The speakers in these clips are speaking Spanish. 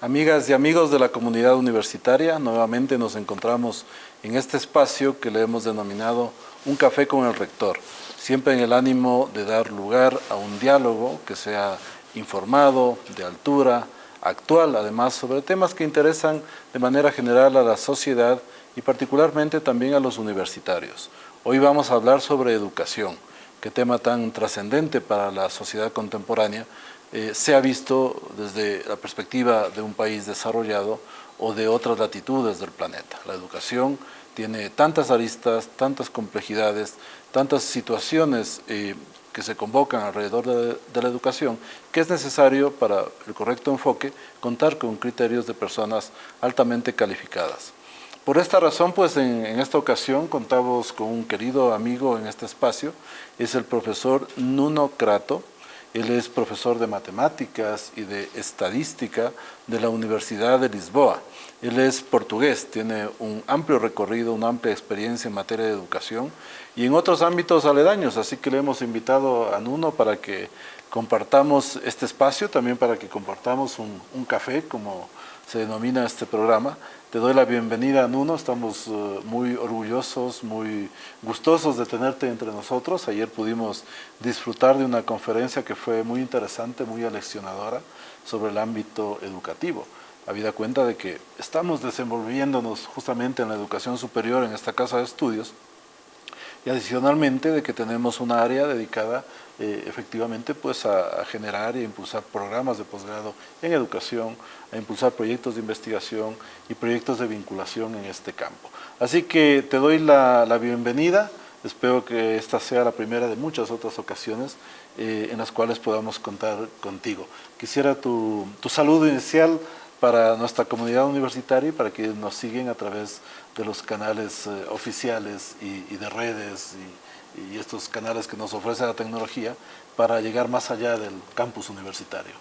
Amigas y amigos de la comunidad universitaria, nuevamente nos encontramos en este espacio que le hemos denominado Un Café con el Rector, siempre en el ánimo de dar lugar a un diálogo que sea informado, de altura, actual, además sobre temas que interesan de manera general a la sociedad y particularmente también a los universitarios. Hoy vamos a hablar sobre educación, qué tema tan trascendente para la sociedad contemporánea se ha visto desde la perspectiva de un país desarrollado o de otras latitudes del planeta. La educación tiene tantas aristas, tantas complejidades, tantas situaciones que se convocan alrededor de la educación, que es necesario para el correcto enfoque contar con criterios de personas altamente calificadas. Por esta razón, pues en esta ocasión contamos con un querido amigo en este espacio, es el profesor Nuno Crato. Él es profesor de matemáticas y de estadística de la Universidad de Lisboa. Él es portugués, tiene un amplio recorrido, una amplia experiencia en materia de educación y en otros ámbitos aledaños, así que le hemos invitado a Nuno para que compartamos este espacio, también para que compartamos un café, como se denomina este programa. Te doy la bienvenida, Nuno. Estamos muy orgullosos, muy gustosos de tenerte entre nosotros. Ayer pudimos disfrutar de una conferencia que fue muy interesante, muy aleccionadora sobre el ámbito educativo. Habida cuenta de que estamos desenvolviéndonos justamente en la educación superior en esta casa de estudios y adicionalmente de que tenemos una área dedicada efectivamente pues a generar e impulsar programas de posgrado en educación, a impulsar proyectos de investigación y proyectos de vinculación en este campo. Así que te doy la bienvenida, espero que esta sea la primera de muchas otras ocasiones en las cuales podamos contar contigo. Quisiera tu saludo inicial para nuestra comunidad universitaria y para quienes nos siguen a través de los canales oficiales y de redes y estos canales que nos ofrece la tecnología para llegar más allá del campus universitario.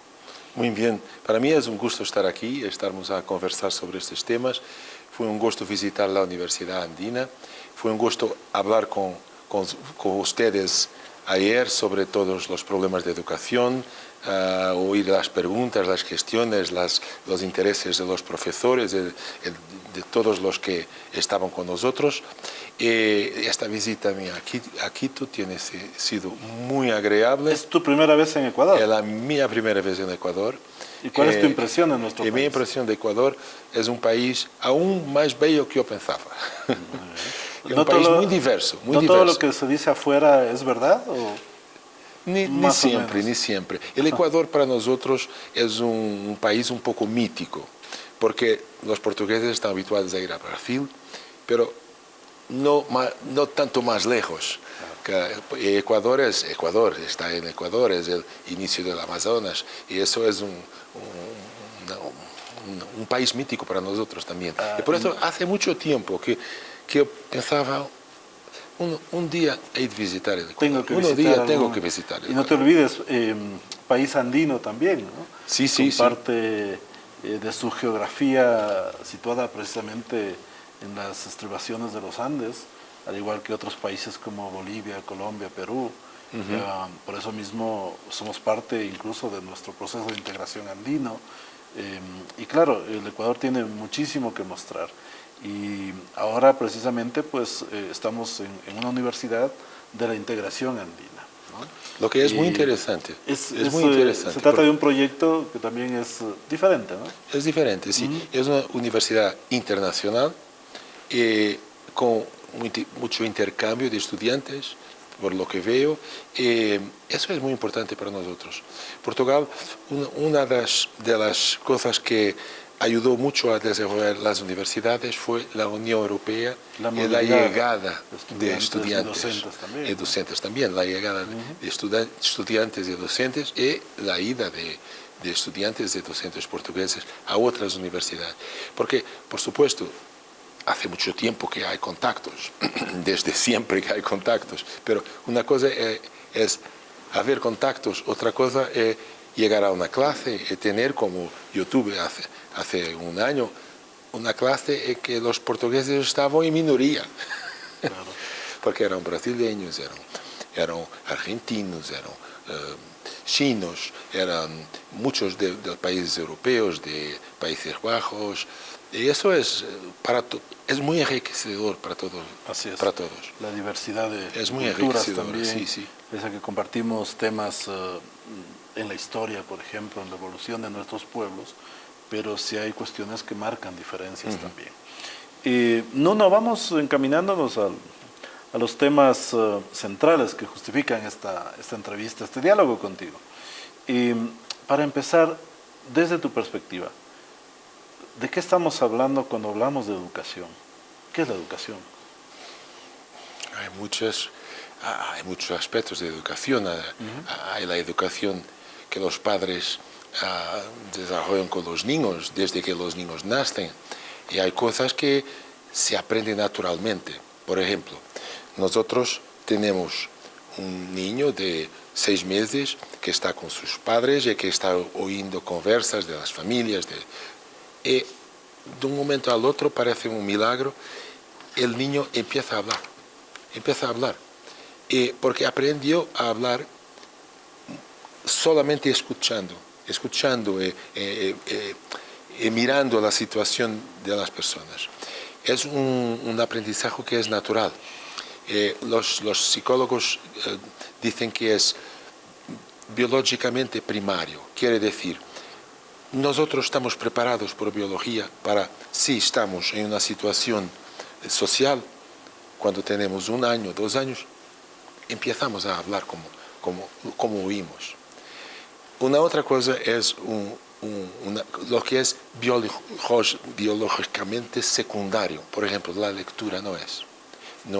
Muy bien, para mí es un gusto estar aquí, estarmos a conversar sobre estos temas. Fue un gusto visitar la Universidad Andina, fue un gusto hablar con ustedes ayer sobre todos los problemas de educación, oír las preguntas, las cuestiones, los intereses de los profesores, de todos los que estaban con nosotros. Esta visita mía a Quito tiene sido muy agradable. ¿Es tu primera vez en Ecuador? Es la mía primera vez en Ecuador. ¿Y cuál es tu impresión de nuestro país? Mi impresión de Ecuador es un país aún más bello que yo pensaba. Es un país muy diverso, muy diverso. ¿No todo lo que se dice afuera es verdad? ¿O? Ni siempre. El Ecuador para nosotros es un país un poco mítico, porque los portugueses están habituados a ir a Brasil, pero no tanto más lejos. Ecuador es Ecuador, está en Ecuador, es el inicio del Amazonas, y eso es un país mítico para nosotros también. Y por eso hace mucho tiempo que yo pensaba, un día he de visitar el Ecuador. Tengo que visitar el Ecuador. Y no te olvides, país andino también, ¿no? Sí. Parte de su geografía situada precisamente en las estribaciones de los Andes, al igual que otros países como Bolivia, Colombia, Perú. Por eso mismo somos parte incluso de nuestro proceso de integración andino. Y claro, el Ecuador tiene muchísimo que mostrar. Y ahora precisamente pues estamos en una universidad de la integración andina, ¿no? Lo que es muy interesante. Es muy interesante. Se trata de un proyecto que también es diferente, ¿no? Es diferente, sí. Es una universidad internacional con mucho intercambio de estudiantes, por lo que veo. Eso es muy importante para nosotros. Portugal, una de las cosas que ayudó mucho a desarrollar las universidades fue la Unión Europea y la llegada de estudiantes y docentes también, la llegada de estudiantes y docentes y la ida de estudiantes y docentes portugueses a otras universidades. Porque, por supuesto, hace mucho tiempo que hay contactos, desde siempre que hay contactos, pero una cosa es haber contactos, otra cosa es llegar a una clase y tener, como yo tuve hace un año, una clase en que los portugueses estaban en minoría, porque eran brasileños, eran argentinos, eran chinos, eran muchos de los países europeos, de Países Bajos, y eso es, es muy enriquecedor para todos. Así es. Para todos. La diversidad de Es muy culturas enriquecedor, también, sí, sí. pese a que compartimos temas en la historia, por ejemplo, en la evolución de nuestros pueblos, pero sí hay cuestiones que marcan diferencias también. No, vamos encaminándonos a los temas centrales que justifican esta entrevista, este diálogo contigo. Para empezar, desde tu perspectiva, ¿de qué estamos hablando cuando hablamos de educación? ¿Qué es la educación? Hay muchos aspectos de educación. Hay la educación que los padres desarrollan con los niños desde que los niños nacen. Y hay cosas que se aprenden naturalmente. Por ejemplo, nosotros tenemos un niño de 6 meses que está con sus padres y que está oyendo conversas de las familias. Y de un momento al otro parece un milagro, el niño empieza a hablar. Porque aprendió a hablar solamente escuchando y mirando la situación de las personas. Es un aprendizaje que es natural. Los psicólogos dicen que es biológicamente primario, quiere decir, nosotros estamos preparados por biología para, si estamos en una situación social, cuando tenemos 1 año, 2 años, empezamos a hablar como oímos. Una otra cosa es lo que es biológicamente secundario. Por ejemplo, la lectura no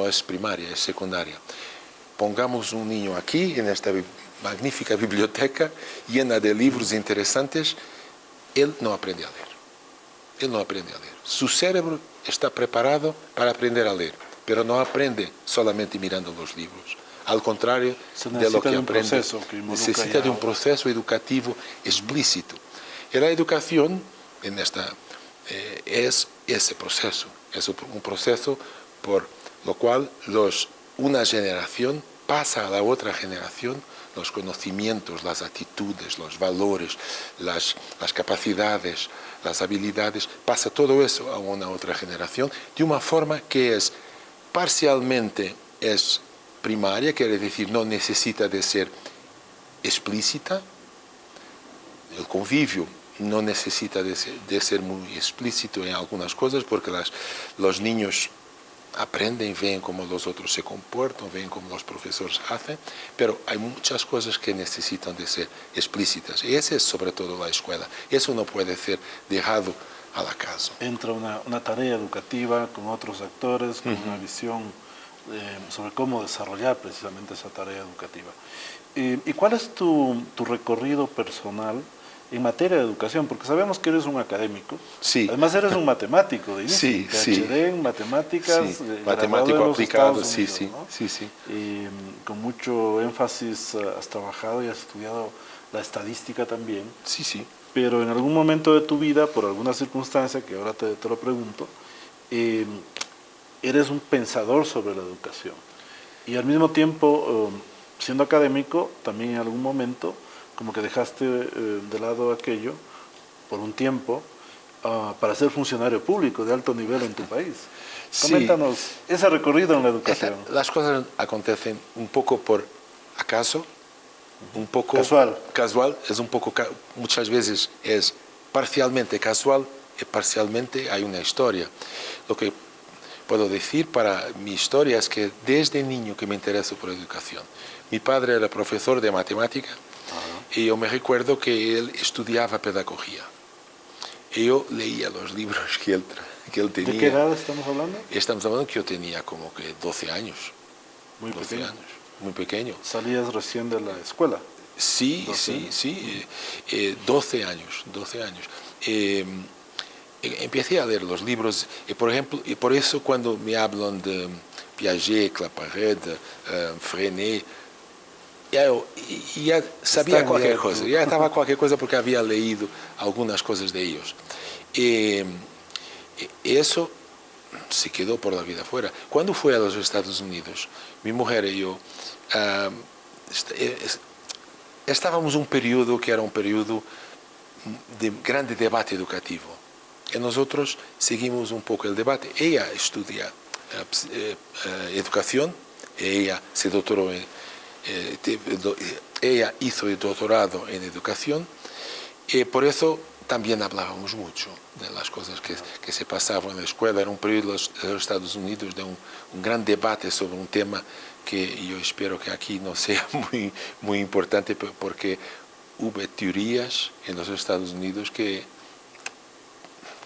es primaria, es secundaria. Pongamos un niño aquí, en esta magnífica biblioteca, llena de libros interesantes, él no aprende a leer. Su cerebro está preparado para aprender a leer, pero no aprende solamente mirando los libros. Al contrario de lo que aprende, necesita de un proceso educativo explícito. Y la educación es ese proceso, es un proceso por lo cual una generación pasa a la otra generación los conocimientos, las actitudes, los valores, las capacidades, las habilidades, pasa todo eso a una otra generación de una forma que es parcialmente primaria, quiere decir no necesita de ser explícita. El convivio no necesita de ser muy explícito en algunas cosas porque los niños aprenden, ven cómo los otros se comportan, ven cómo los profesores hacen, pero hay muchas cosas que necesitan de ser explícitas. Y esa es sobre todo la escuela. Eso no puede ser dejado al acaso. Entra una tarea educativa con otros actores, con una visión sobre cómo desarrollar precisamente esa tarea educativa. ¿Y cuál es tu recorrido personal en materia de educación? Porque sabemos que eres un académico. Sí. Además eres un matemático de inicio. Sí, PhD en matemáticas. Sí. Matemático aplicado, Unidos, sí, ¿no? sí. Con mucho énfasis has trabajado y has estudiado la estadística también. Sí. Pero en algún momento de tu vida, por alguna circunstancia, que ahora te lo pregunto, eres un pensador sobre la educación. Y al mismo tiempo, siendo académico, también en algún momento, como que dejaste de lado aquello por un tiempo para ser funcionario público de alto nivel en tu país. Coméntanos ese recorrido en la educación. Las cosas acontecen un poco por acaso, un poco casual, es un poco, muchas veces es parcialmente casual y parcialmente hay una historia. Lo que puedo decir para mi historia es que desde niño que me intereso por educación. Mi padre era profesor de matemática y yo me recuerdo que él estudiaba pedagogía. Y yo leía los libros que él tenía. ¿De qué edad estamos hablando? Estamos hablando que yo tenía como que 12 años. Muy 12 pequeño. años, muy pequeño. ¿Salías recién de la escuela? Sí, 12 años. Empecé a leer los libros, por ejemplo, y por eso cuando me hablan de Piaget, Claparède, Freinet, ya sabía cualquier cosa, ya estaba cualquier cosa porque había leído algunas cosas de ellos. Y eso se quedó por la vida fuera. Cuando fui a los Estados Unidos, mi mujer y yo estábamos un periodo que era un periodo de grande debate educativo. Y nosotros seguimos un poco el debate. Ella estudia educación, ella se doctoró ella hizo el doctorado en educación, y por eso también hablábamos mucho de las cosas que se pasaban en la escuela. Era un periodo de los Estados Unidos de un gran debate sobre un tema que yo espero que aquí no sea muy importante, porque hubo teorías en los Estados Unidos que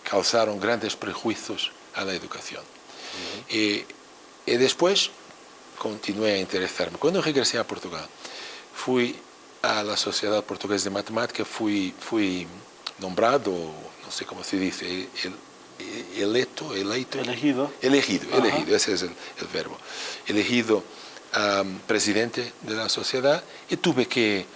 causaron grandes prejuicios a la educación. Y después continué a interesarme. Cuando regresé a Portugal, fui a la Sociedad Portuguesa de Matemática, fui nombrado, no sé cómo se dice, elegido, ese es el verbo, elegido presidente de la sociedad, y tuve que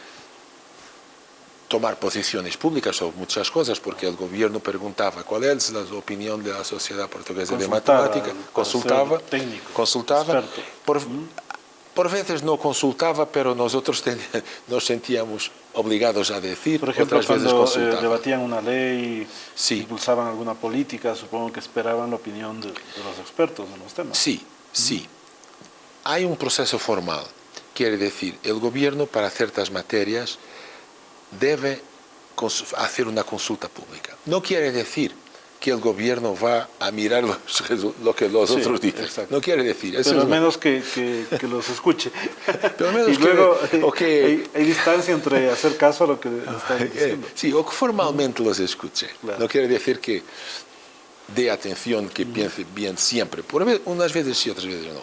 tomar posiciones públicas sobre muchas cosas, porque el gobierno preguntaba cuál es la opinión de la Sociedad Portuguesa de Matemática, consultaba, por veces no consultaba, pero nosotros nos sentíamos obligados a decir. Por ejemplo, otras veces cuando consultaba. debatían una ley, sí. impulsaban alguna política, supongo que esperaban la opinión de los expertos en los temas. Sí, sí. Hay un proceso formal, quiere decir, el gobierno para ciertas materias debe hacer una consulta pública. No quiere decir que el gobierno va a mirar lo que los otros dicen. Exacto. No quiere decir. Pero al menos que los escuche. Pero al menos y luego hay distancia entre hacer caso a lo que están diciendo. Sí, o que formalmente los escuche. Claro. No quiere decir que dé atención, que piense bien siempre. Unas veces sí, otras veces no.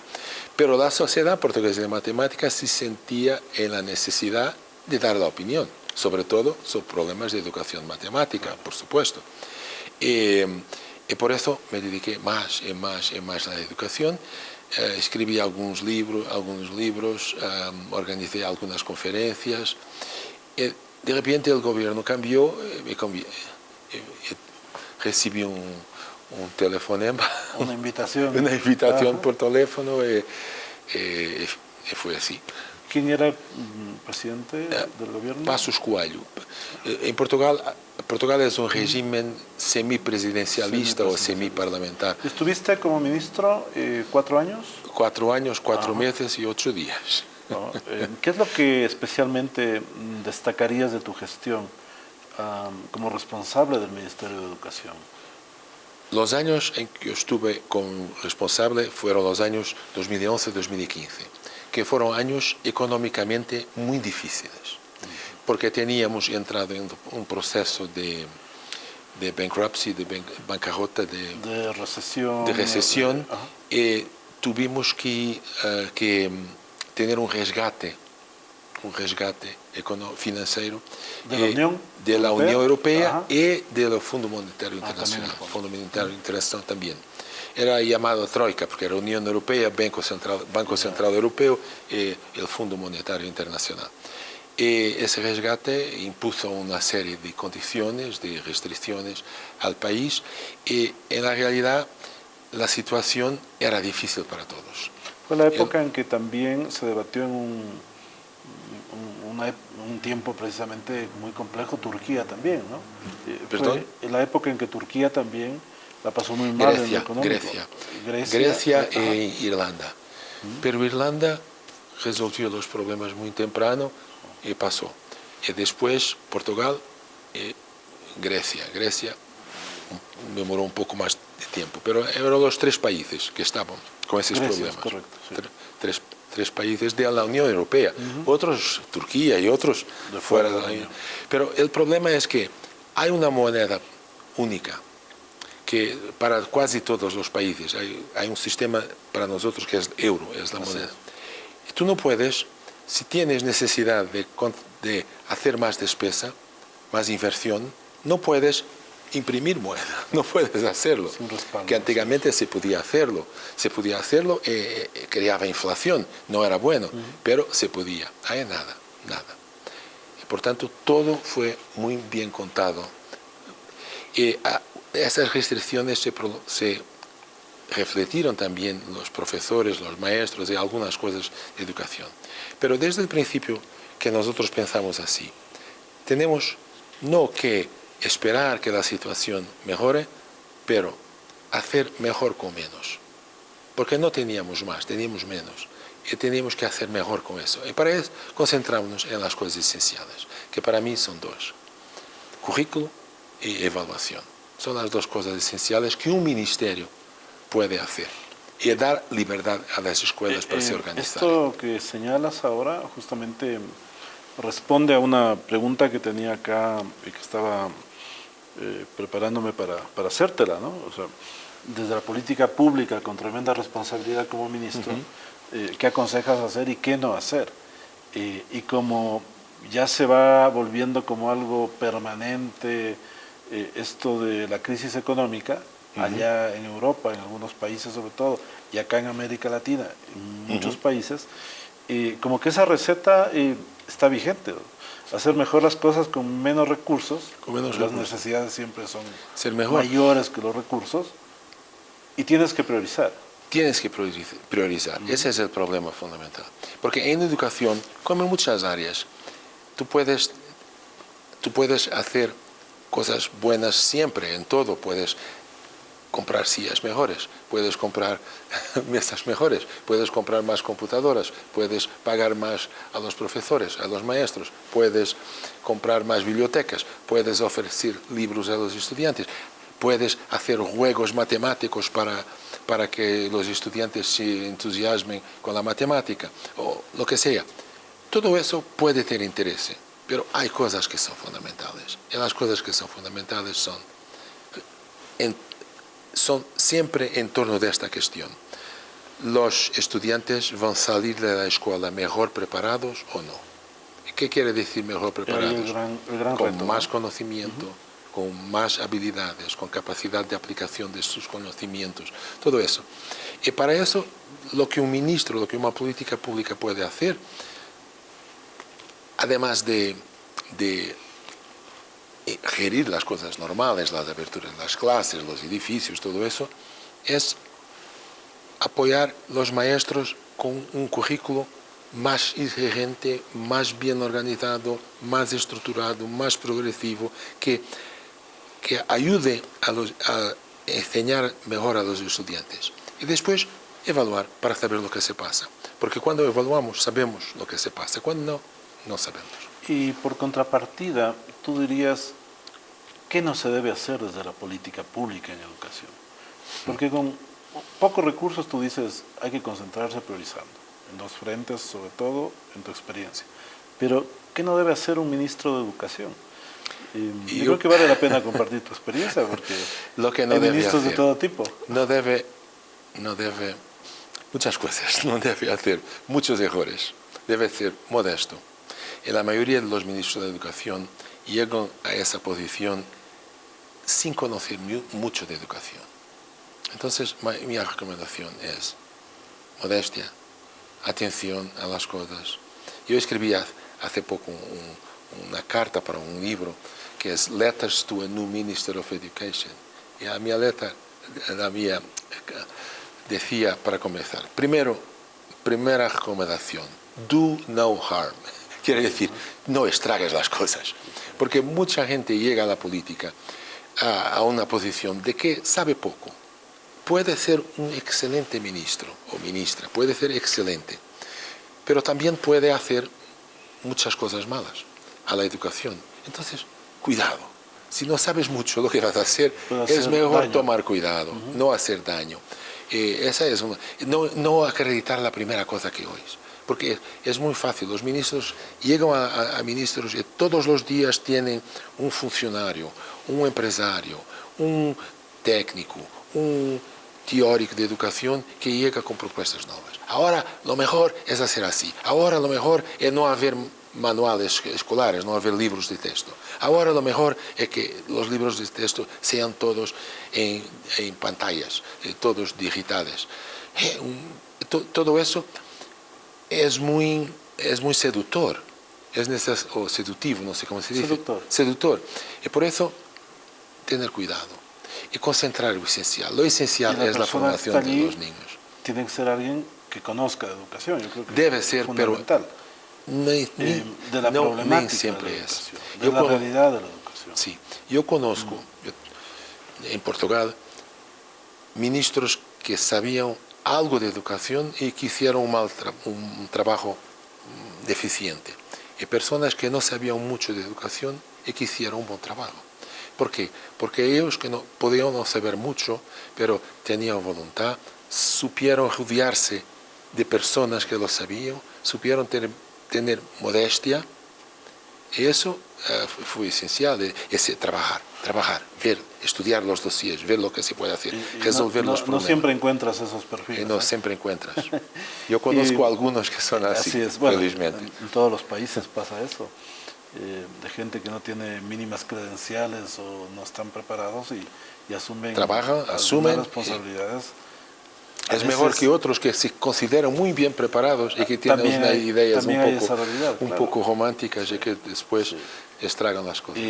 Pero la Sociedad Portuguesa de Matemáticas se sentía en la necesidad de dar la opinión, sobre todo sobre problemas de educación matemática, por supuesto. Y por eso me dediqué más y más a la educación. Escribí algunos libros, organicé algunas conferencias. De repente el gobierno cambió, recibí un telefonema, una invitación, por teléfono, y fue así. ¿Quién era el presidente del gobierno? Passos Coelho. En Portugal es un régimen semipresidencialista o semiparlamentar. ¿Estuviste como ministro 4 años? 4 años, 4 meses y 8 días. ¿No? ¿Qué es lo que especialmente destacarías de tu gestión como responsable del Ministerio de Educación? Los años en que yo estuve como responsable fueron los años 2011-2015, que fueron años económicamente muy difíciles, porque teníamos entrado en un proceso de bankruptcy, de bancarrota, de recesión, y tuvimos que tener un resgate financiero de la Unión Europea y del Fondo Monetario Internacional. Fondo Monetario Internacional también. Era llamado Troika, porque era Unión Europea, Banco Central Europeo y el Fondo Monetario Internacional. Y ese resgate impuso una serie de condiciones, de restricciones al país, y en la realidad la situación era difícil para todos. Fue la época en que también se debatió en un tiempo precisamente muy complejo Turquía también, ¿no? ¿Perdón? Fue la época en que Turquía también la pasó muy mal en lo económico. Grecia e Irlanda. Pero Irlanda resolvió los problemas muy temprano y pasó. Y después Portugal y Grecia. Grecia demoró un poco más de tiempo, pero eran los 3 países que estaban con esos problemas. Correcto, sí. 3 países de la Unión Europea, otros, Turquía y otros fuera de la Unión. Pero el problema es que hay una moneda única que para casi todos los países hay un sistema para nosotros que es euro, es la moneda. Y tú no puedes, si tienes necesidad de hacer más despesa, más inversión, no puedes imprimir moneda, no puedes hacerlo, que anteriormente se podía hacerlo, creaba inflación, no era bueno, pero se podía, hay nada. Y por tanto, todo fue muy bien contado. Y esas restricciones se reflejaron también los profesores, los maestros y algunas cosas de educación. Pero desde el principio que nosotros pensamos así. Tenemos no que esperar que la situación mejore, pero hacer mejor con menos. Porque no teníamos más, teníamos menos. Y teníamos que hacer mejor con eso. Y para eso concentramos en las cosas esenciales, que para mí son dos: currículo y evaluación. Son las dos cosas esenciales que un ministerio puede hacer. Y dar libertad a las escuelas para se organizar. Esto que señalas ahora justamente responde a una pregunta que tenía acá y que estaba preparándome para hacértela, ¿no? O sea, desde la política pública, con tremenda responsabilidad como ministro, ¿qué aconsejas hacer y qué no hacer? Y como ya se va volviendo como algo permanente esto de la crisis económica, allá en Europa, en algunos países sobre todo, y acá en América Latina, en muchos países, como que esa receta está vigente. Hacer mejor las cosas con menos recursos, las necesidades siempre son mayores que los recursos, y tienes que priorizar. Tienes que priorizar. Ese es el problema fundamental. Porque en educación, como en muchas áreas, tú puedes hacer cosas buenas siempre, en todo. Puedes comprar sillas mejores, puedes comprar mesas mejores, puedes comprar más computadoras, puedes pagar más a los profesores, a los maestros, puedes comprar más bibliotecas, puedes ofrecer libros a los estudiantes, puedes hacer juegos matemáticos para que los estudiantes se entusiasmen con la matemática, o lo que sea. Todo eso puede tener interés, pero hay cosas que son fundamentales. Y las cosas que son fundamentales son siempre en torno de esta cuestión. ¿Los estudiantes van a salir de la escuela mejor preparados o no? ¿Qué quiere decir mejor preparados? El gran con reto, más ¿no? conocimiento, con más habilidades, con capacidad de aplicación de sus conocimientos, todo eso. Y para eso, lo que un ministro, lo que una política pública puede hacer, además de gerir las cosas normales, las aperturas de las clases, los edificios, todo eso, es apoyar los maestros con un currículo más exigente, más bien organizado, más estructurado, más progresivo, que ayude a enseñar mejor a los estudiantes. Y después evaluar para saber lo que se pasa. Porque cuando evaluamos sabemos lo que se pasa, cuando no, no sabemos. Y por contrapartida, tú dirías, ¿qué no se debe hacer desde la política pública en educación? Porque con pocos recursos tú dices, hay que concentrarse priorizando, en dos frentes, sobre todo en tu experiencia. Pero, ¿qué no debe hacer un ministro de educación? Yo creo que vale la pena compartir tu experiencia, porque lo que no hay debe ministros hacer, de todo tipo. No debe, muchas cosas, no debe hacer muchos errores, debe ser modesto. Y la mayoría de los ministros de educación llegan a esa posición sin conocer mucho de educación. Entonces, mi recomendación es modestia, atención a las cosas. Yo escribí hace poco una carta para un libro que es Letters to a New Minister of Education. Y a mi letra, decía, para comenzar, primera recomendación, do no harm. Quiere decir, no estragues las cosas. Porque mucha gente llega a la política a una posición de que sabe poco. Puede ser un excelente ministro o ministra, puede ser excelente, pero también puede hacer muchas cosas malas a la educación. Entonces, cuidado. Si no sabes mucho lo que vas a hacer, es mejor tomar cuidado, no hacer daño. Esa es no acreditar la primera cosa que oyes. Porque es muy fácil, los ministros llegan a ministros y todos los días tienen un funcionario, un empresario, un técnico, un teórico de educación que llega con propuestas nuevas. Ahora lo mejor es hacer así, ahora lo mejor es no haber manuales escolares, no haber libros de texto. Ahora lo mejor es que los libros de texto sean todos en pantallas, todos digitales. Todo eso es muy seductor, o sedutivo, no sé cómo se dice. Seductor. Y por eso, tener cuidado y concentrar lo esencial. Lo esencial es la formación de los niños. Tiene que ser alguien que conozca de educación, yo creo que debe ser, fundamental. de la problemática siempre de la es. educación, de la realidad de la educación. Sí, yo conozco en Portugal ministros que sabían algo de educación y que hicieron un trabajo deficiente. Y personas que no sabían mucho de educación y que hicieron un buen trabajo. ¿Por qué? Porque ellos que no podían no saber mucho, pero tenían voluntad, supieron rodearse de personas que lo sabían, supieron tener modestia. Y eso fue esencial, ese trabajar, ver, estudiar los dossiers, ver lo que se puede hacer, resolver los problemas. No siempre encuentras esos perfiles. No siempre encuentras. Yo conozco algunos que son así es. Bueno, felizmente. En todos los países pasa eso, de gente que no tiene mínimas credenciales o no están preparados y asumen asumen responsabilidades. Es mejor que otros que se consideran muy bien preparados y que tienen unas ideas un poco románticas y que después estragan las cosas.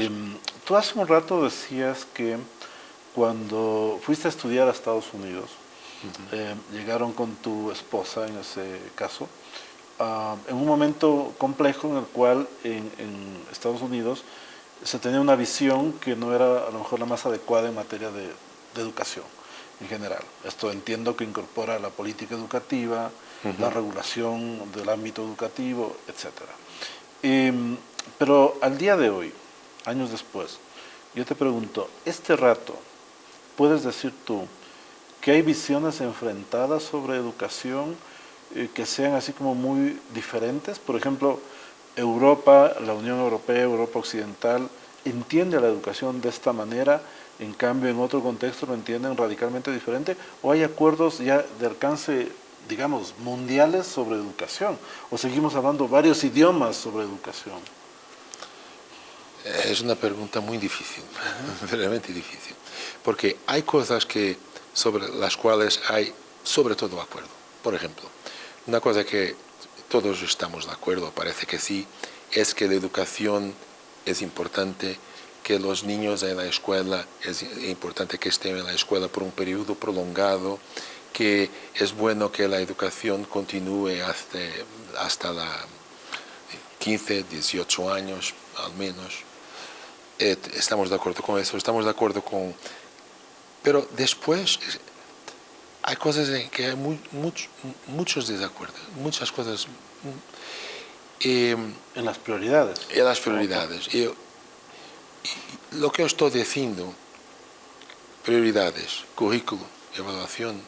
Tú hace un rato decías que cuando fuiste a estudiar a Estados Unidos, llegaron con tu esposa, en ese caso, en un momento complejo en el cual en Estados Unidos se tenía una visión que no era a lo mejor la más adecuada en materia de educación en general. Esto entiendo que incorpora la política educativa, la regulación del ámbito educativo, etc. Pero al día de hoy, años después, yo te pregunto, este rato, ¿puedes decir tú que hay visiones enfrentadas sobre educación que sean así como muy diferentes? Por ejemplo, Europa, la Unión Europea, Europa Occidental, entiende la educación de esta manera, en cambio en otro contexto lo entienden radicalmente diferente, o hay acuerdos ya de alcance, digamos, mundiales sobre educación, o seguimos hablando varios idiomas sobre educación. Es una pregunta muy difícil, realmente difícil, porque hay cosas sobre las cuales hay sobre todo acuerdo. Por ejemplo, una cosa que todos estamos de acuerdo, parece que sí, es que la educación es importante, que los niños en la escuela, es importante que estén en la escuela por un periodo prolongado, que es bueno que la educación continúe hasta la 15, 18 años al menos. Estamos de acuerdo con eso, estamos de acuerdo con... Pero después hay cosas en que hay muchos desacuerdos, muchas cosas... en las prioridades. En las prioridades. Lo que yo estoy diciendo, prioridades, currículo, evaluación,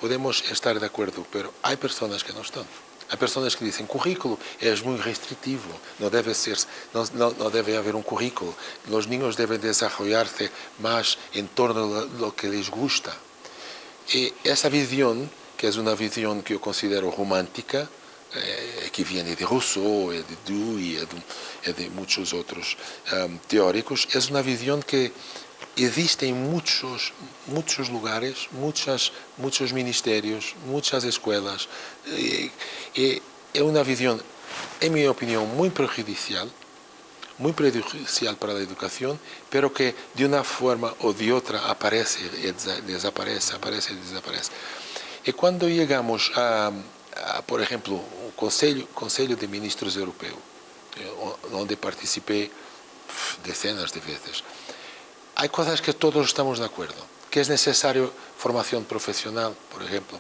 podemos estar de acuerdo, pero hay personas que no están. Hay personas que dicen, currículo es muy restrictivo, no debe haber un currículo. Los niños deben desarrollarse más en torno a lo que les gusta. Y esa visión, que es una visión que yo considero romántica, que viene de Rousseau, de Dewey y de muchos otros teóricos, es una visión que existe en muchos lugares, muchos ministerios, muchas escuelas. Es una visión, en mi opinión, muy perjudicial para la educación, pero que de una forma o de otra aparece y desaparece. Y cuando llegamos por ejemplo, un Conselho de Ministros Europeo, donde participé decenas de veces, hay cosas que todos estamos de acuerdo, que es necesario formación profesional, por ejemplo,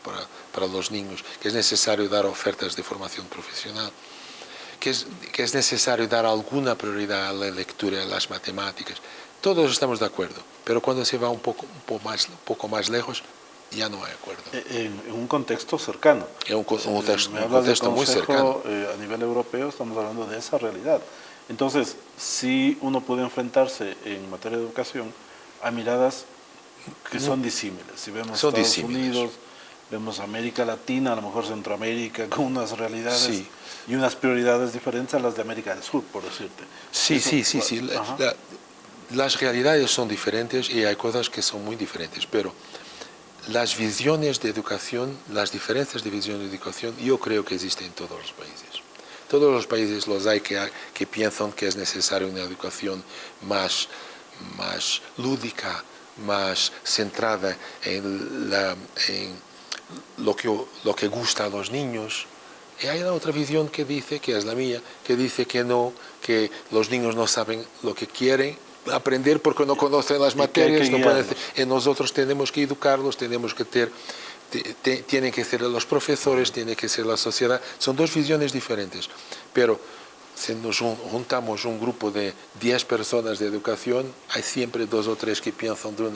para los niños, que es necesario dar ofertas de formación profesional, que es necesario dar alguna prioridad a la lectura y a las matemáticas. Todos estamos de acuerdo, pero cuando se va un poco más lejos, ya no hay acuerdo. En un contexto cercano. En un contexto muy cercano. A nivel europeo estamos hablando de esa realidad. Entonces, sí uno puede enfrentarse en materia de educación a miradas que son disímiles. Si vemos Estados Unidos, vemos América Latina, a lo mejor Centroamérica, con unas realidades y unas prioridades diferentes a las de América del Sur, por decirte. Sí. Las realidades son diferentes y hay cosas que son muy diferentes, pero las visiones de educación, las diferencias de visión de educación, yo creo que existen en todos los países. Todos los países los hay que piensan que es necesaria una educación más lúdica, más centrada en lo que gusta a los niños, Y hay la otra visión que dice, que es la mía, que dice que no, que los niños no saben lo que quieren aprender porque no conocen las materias, no pueden, y nosotros tenemos que educarlos, tenemos que tienen que ser los profesores, tiene que ser la sociedad. Son dos visiones diferentes, pero si nos juntamos un grupo de 10 personas de educación, hay siempre 2 o 3 que piensan de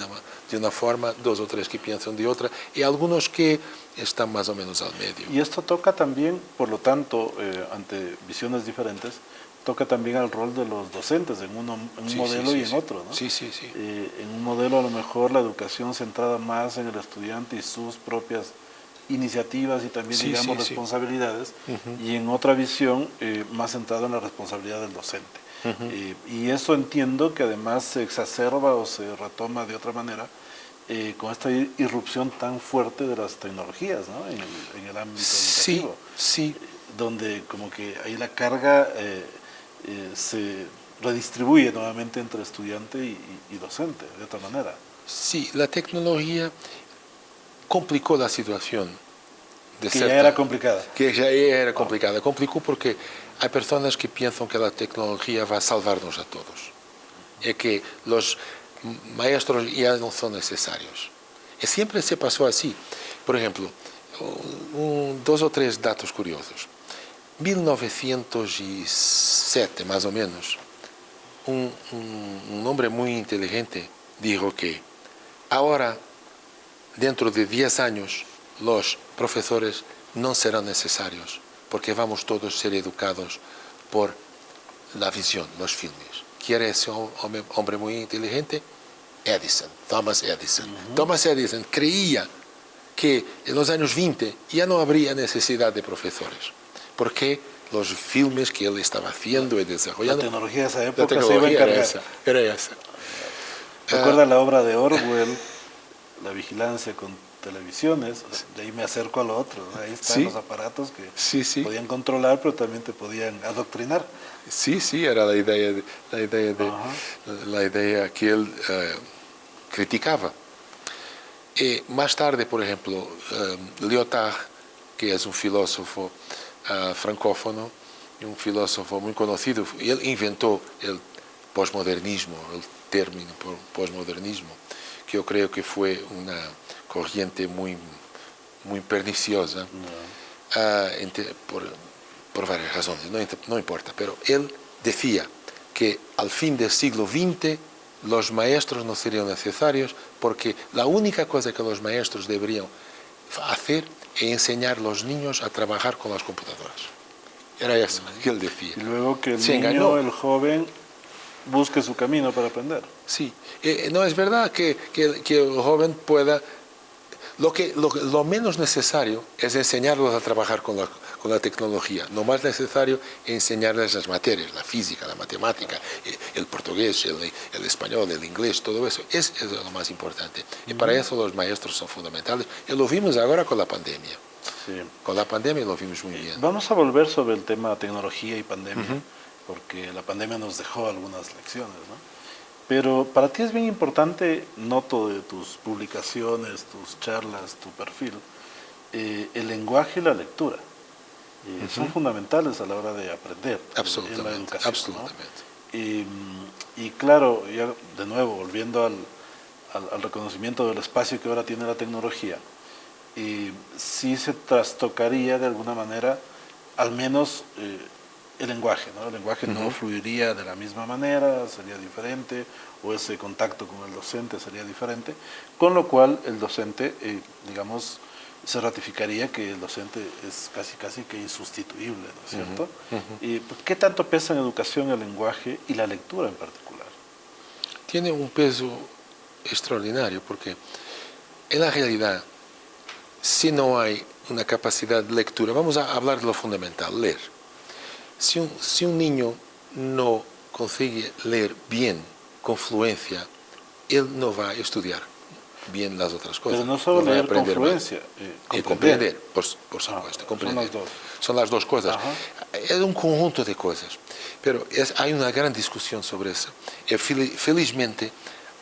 una forma, 2 o 3 que piensan de otra, y algunos que están más o menos al medio. Y esto toca también, por lo tanto, ante visiones diferentes, toca también al rol de los docentes en un modelo y en otro, ¿no? Sí, sí, sí. En un modelo a lo mejor la educación centrada más en el estudiante y sus propias iniciativas y también, digamos, responsabilidades, y en otra visión más centrada en la responsabilidad del docente. Y eso entiendo que además se exacerba o se retoma de otra manera con esta irrupción tan fuerte de las tecnologías, ¿no? en el ámbito educativo. Sí. Donde como que ahí la carga se redistribuye nuevamente entre estudiante y docente, de otra manera. Sí, la tecnología complicó la situación. Ya era complicada. Que ya era complicada. Complicó porque hay personas que piensan que la tecnología va a salvarnos a todos. Y que los maestros ya no son necesarios. Y siempre se pasó así. Por ejemplo, 2 o 3 datos curiosos. 1907, más o menos, un hombre muy inteligente dijo que ahora, dentro de 10 años, los profesores no serán necesarios, porque vamos todos a ser educados por la visión, los filmes. ¿Quiere ese hombre muy inteligente? Edison, Thomas Edison. Thomas Edison creía que en los años 20 ya no habría necesidad de profesores, porque los filmes que él estaba haciendo y desarrollando... La tecnología de esa época se iba a encargar. Era esa. ¿Recuerda la obra de Orwell, La vigilancia con televisiones? De ahí me acerco a lo otro, ¿no? Ahí están los aparatos que podían controlar, pero también te podían adoctrinar. Sí, era la idea que él criticaba. Más tarde, por ejemplo, Lyotard, que es un filósofo francófono, un filósofo muy conocido, él inventó el posmodernismo, el término posmodernismo, que yo creo que fue una corriente muy perniciosa por varias razones, no importa, pero él decía que al fin del siglo XX los maestros no serían necesarios porque la única cosa que los maestros deberían hacer es enseñar a los niños a trabajar con las computadoras. Era eso que él decía. Y luego que el niño, el joven, busque su camino para aprender. Sí, no es verdad que el joven pueda... Lo menos necesario es enseñarlos a trabajar con la tecnología. Lo más necesario es enseñarles las materias, la física, la matemática, el portugués, el español, el inglés, todo eso. Es lo más importante. Y para eso los maestros son fundamentales. Y lo vimos ahora con la pandemia. Sí. Con la pandemia lo vimos muy bien. Vamos a volver sobre el tema tecnología y pandemia, porque la pandemia nos dejó algunas lecciones, ¿no? Pero para ti es bien importante, noto de tus publicaciones, tus charlas, tu perfil, el lenguaje y la lectura. Son fundamentales a la hora de aprender en la educación. Absolutamente. ¿No? Y claro, ya de nuevo, volviendo al reconocimiento del espacio que ahora tiene la tecnología, sí se trastocaría de alguna manera, al menos el lenguaje, ¿no? El lenguaje no fluiría de la misma manera, sería diferente, o ese contacto con el docente sería diferente, con lo cual el docente, digamos, se ratificaría que el docente es casi que insustituible, ¿no es cierto? ¿Y qué tanto pesa en educación el lenguaje y la lectura en particular? Tiene un peso extraordinario porque en la realidad, si no hay una capacidad de lectura, vamos a hablar de lo fundamental, leer. Si un niño no consigue leer bien, con fluencia, él no va a estudiar bien las otras cosas. Pero no solo no leer con fluencia, comprender, por supuesto, comprender. Son las dos cosas. Es un conjunto de cosas, pero hay una gran discusión sobre eso. Felizmente,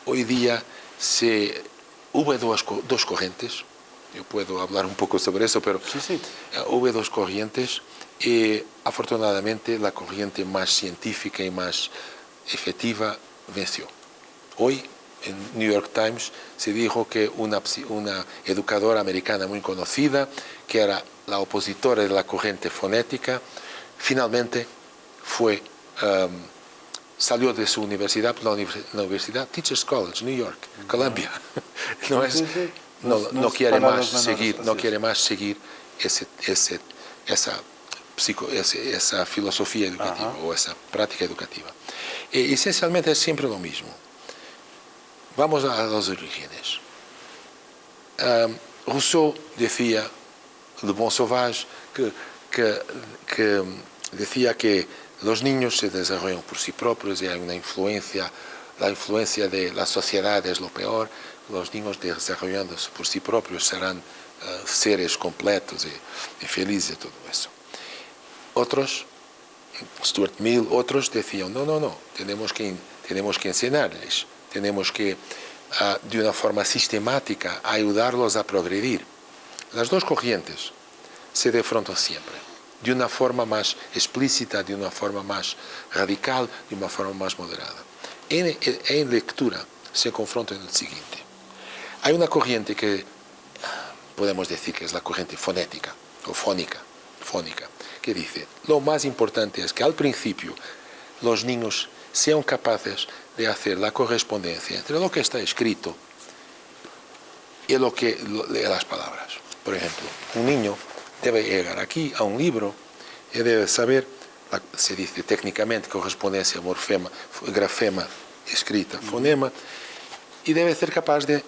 hoy día hubo dos corrientes, yo puedo hablar un poco sobre eso, pero Sí. hubo dos corrientes y afortunadamente la corriente más científica y más efectiva venció. Hoy en New York Times se dijo que una educadora americana muy conocida, que era la opositora de la corriente fonética, finalmente salió de su universidad, la universidad Teachers College, New York, Columbia. No quiere más seguir esa filosofía educativa o esa práctica educativa. Esencialmente es siempre lo mismo. Vamos a los orígenes. Rousseau decía, Le Bon Sauvage, que decía que los niños se desarrollan por sí propios y hay una influencia, la influencia de la sociedad es lo peor. Los niños desarrollándose por sí propios serán seres completos y felices y todo eso. Otros, Stuart Mill, otros decían, no, tenemos que enseñarles, tenemos que de una forma sistemática ayudarlos a progredir. Las dos corrientes se defrontan siempre, de una forma más explícita, de una forma más radical, de una forma más moderada. En lectura se confrontan en el siguiente. Hay una corriente que podemos decir que es la corriente fonética o fónica, que dice, lo más importante es que al principio los niños sean capaces de hacer la correspondencia entre lo que está escrito y lo que las palabras. Por ejemplo, un niño debe llegar aquí a un libro y debe saber, se dice técnicamente correspondencia, morfema, grafema, escrita, fonema, y debe ser capaz de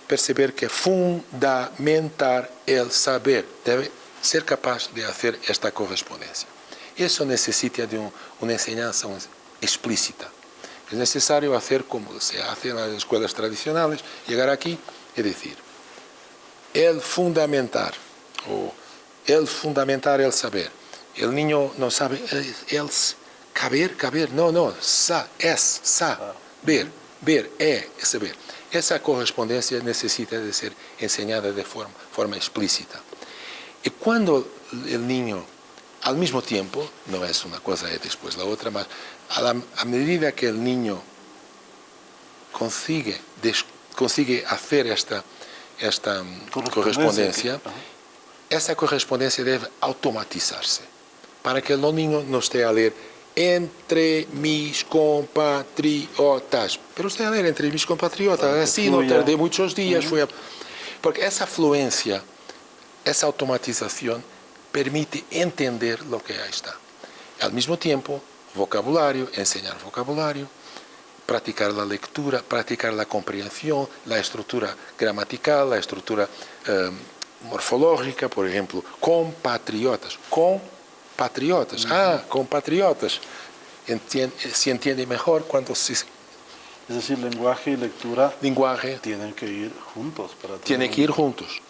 perceber que fundamentar el saber, debe ser capaz de hacer esta correspondencia. Eso necesita de una enseñanza explícita. Es necesario hacer como se hace en las escuelas tradicionales, llegar aquí y decir, el fundamentar el saber. El niño no sabe, caber, no, saber, saber. Esa correspondencia necesita de ser enseñada de forma explícita. Y cuando el niño, al mismo tiempo, no es una cosa y después la otra, más a medida que el niño consigue hacer esta correspondencia, esa correspondencia debe automatizarse para que el niño no esté a leer entre mis compatriotas, pero usted a leer entre mis compatriotas, así no tardé muchos días, porque esa fluencia, esa automatización permite entender lo que ahí está. Al mismo tiempo, vocabulario, enseñar vocabulario, practicar la lectura, practicar la comprensión, la estructura gramatical, la estructura morfológica, por ejemplo, compatriotas. Compatriotas. Se entiende mejor cuando se... Es decir, lenguaje y lectura tienen que ir juntos. Tienen que ir juntos.